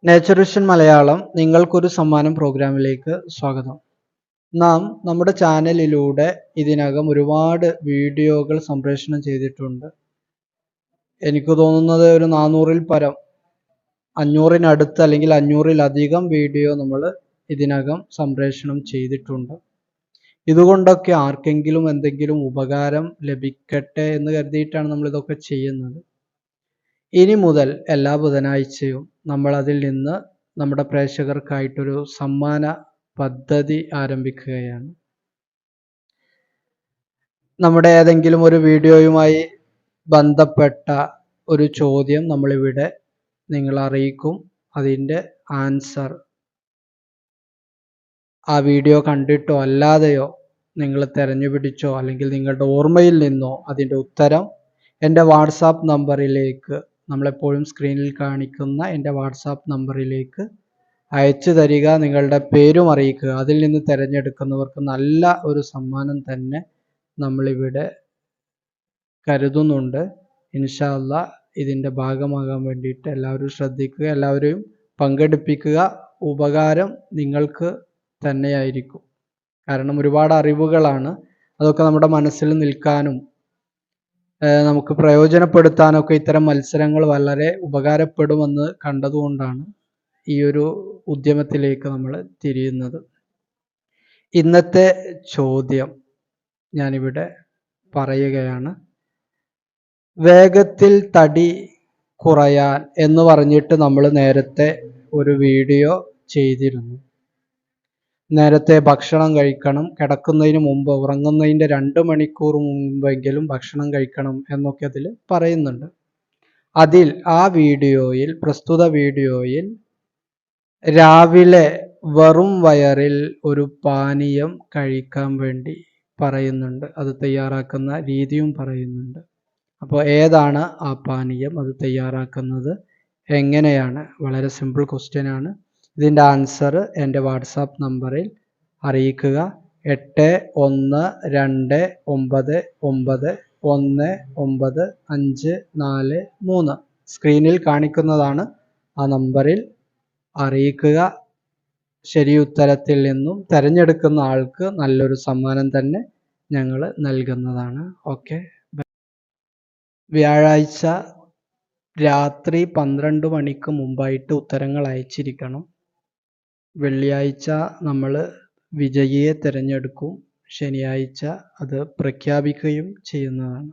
Nature Malayalam നിങ്ങൾക്കൊരു സമ്മാനം പ്രോഗ്രാമിലേക്ക് സ്വാഗതം. നാം നമ്മുടെ ചാനലിലൂടെ ഇതിനകം ഒരുപാട് വീഡിയോകൾ സംപ്രേഷണം ചെയ്തിട്ടുണ്ട്. എനിക്ക് തോന്നുന്നത് ഒരു 400-ൽ പരം, 500-നടുത്ത് അല്ലെങ്കിൽ 500-ലധികം വീഡിയോ നമ്മൾ ഇതിനകം സംപ്രേഷണം ചെയ്തിട്ടുണ്ട്. ഇതുകൊണ്ടൊക്കെ ആർക്കെങ്കിലും എന്തെങ്കിലും ഉപകാരം ലഭിക്കട്ടെ എന്ന് കരുതിയിട്ടാണ് നമ്മൾ ഇതൊക്കെ ചെയ്യുന്നത്. ഇനി മുതൽ എല്ലാ ബുധനാഴ്ചയും നമ്മൾ അതിൽ നിന്ന് നമ്മുടെ പ്രേക്ഷകർക്കായിട്ടൊരു സമ്മാന പദ്ധതി ആരംഭിക്കുകയാണ്. നമ്മുടെ ഏതെങ്കിലും ഒരു വീഡിയോയുമായി ബന്ധപ്പെട്ട ഒരു ചോദ്യം നമ്മളിവിടെ നിങ്ങളെ അറിയിക്കും. അതിൻ്റെ ആൻസർ ആ വീഡിയോ കണ്ടിട്ടോ അല്ലാതെയോ നിങ്ങൾ തിരഞ്ഞുപിടിച്ചോ അല്ലെങ്കിൽ നിങ്ങളുടെ ഓർമ്മയിൽ നിന്നോ അതിൻ്റെ ഉത്തരം എൻ്റെ വാട്സാപ്പ് നമ്പറിലേക്ക്, നമ്മളെപ്പോഴും സ്ക്രീനിൽ കാണിക്കുന്ന എൻ്റെ വാട്സാപ്പ് നമ്പറിലേക്ക് അയച്ചു തരിക. നിങ്ങളുടെ പേരും അറിയിക്കുക. അതിൽ നിന്ന് തിരഞ്ഞെടുക്കുന്നവർക്ക് നല്ല ഒരു സമ്മാനം തന്നെ നമ്മളിവിടെ കരുതുന്നുണ്ട്. ഇൻഷാ അല്ലാഹ് ഇതിൻ്റെ ഭാഗമാകാൻ വേണ്ടിയിട്ട് എല്ലാവരും ശ്രദ്ധിക്കുക, എല്ലാവരെയും പങ്കെടുപ്പിക്കുക. ഉപകാരം നിങ്ങൾക്ക് തന്നെയായിരിക്കും. കാരണം ഒരുപാട് അറിവുകളാണ്, അതൊക്കെ നമ്മുടെ മനസ്സിൽ നിൽക്കാനും നമുക്ക് പ്രയോജനപ്പെടുത്താനൊക്കെ ഇത്തരം മത്സരങ്ങൾ വളരെ ഉപകാരപ്പെടുമെന്ന് കണ്ടതുകൊണ്ടാണ് ഈ ഒരു ഉദ്യമത്തിലേക്ക് നമ്മൾ തിരിയുന്നത്. ഇന്നത്തെ ചോദ്യം ഞാനിവിടെ പറയുകയാണ്. വേഗത്തിൽ തടി കുറയാൻ എന്ന് പറഞ്ഞിട്ട് നമ്മൾ നേരത്തെ ഒരു വീഡിയോ ചെയ്തിരുന്നു. നേരത്തെ ഭക്ഷണം കഴിക്കണം, കിടക്കുന്നതിന് മുമ്പ്, ഉറങ്ങുന്നതിൻ്റെ 2 മണിക്കൂർ മുമ്പെങ്കിലും ഭക്ഷണം കഴിക്കണം എന്നൊക്കെ അതിൽ പറയുന്നുണ്ട്. അതിൽ ആ വീഡിയോയിൽ, പ്രസ്തുത വീഡിയോയിൽ രാവിലെ വെറും വയറിൽ ഒരു പാനീയം കഴിക്കാൻ വേണ്ടി പറയുന്നുണ്ട്. അത് തയ്യാറാക്കുന്ന രീതിയും പറയുന്നുണ്ട്. അപ്പോൾ ഏതാണ് ആ പാനീയം, അത് തയ്യാറാക്കുന്നത് എങ്ങനെയാണ്? വളരെ സിമ്പിൾ ക്വസ്റ്റ്യൻ ആണ്. ഇതിൻ്റെ ആൻസർ എൻ്റെ വാട്സാപ്പ് നമ്പറിൽ അറിയിക്കുക. 8129919543. സ്ക്രീനിൽ കാണിക്കുന്നതാണ്. ആ നമ്പറിൽ അറിയിക്കുക. ശരി ഉത്തരത്തിൽ നിന്നും തിരഞ്ഞെടുക്കുന്ന ആൾക്ക് നല്ലൊരു സമ്മാനം തന്നെ ഞങ്ങൾ നൽകുന്നതാണ്. ഓക്കെ. വ്യാഴാഴ്ച രാത്രി 12 മണിക്ക് മുമ്പായിട്ട് ഉത്തരങ്ങൾ അയച്ചിരിക്കണം. വെള്ളിയാഴ്ച നമ്മൾ വിജയിയെ തിരഞ്ഞെടുക്കും. ശനിയാഴ്ച അത് പ്രഖ്യാപിക്കുകയും ചെയ്യുന്നതാണ്.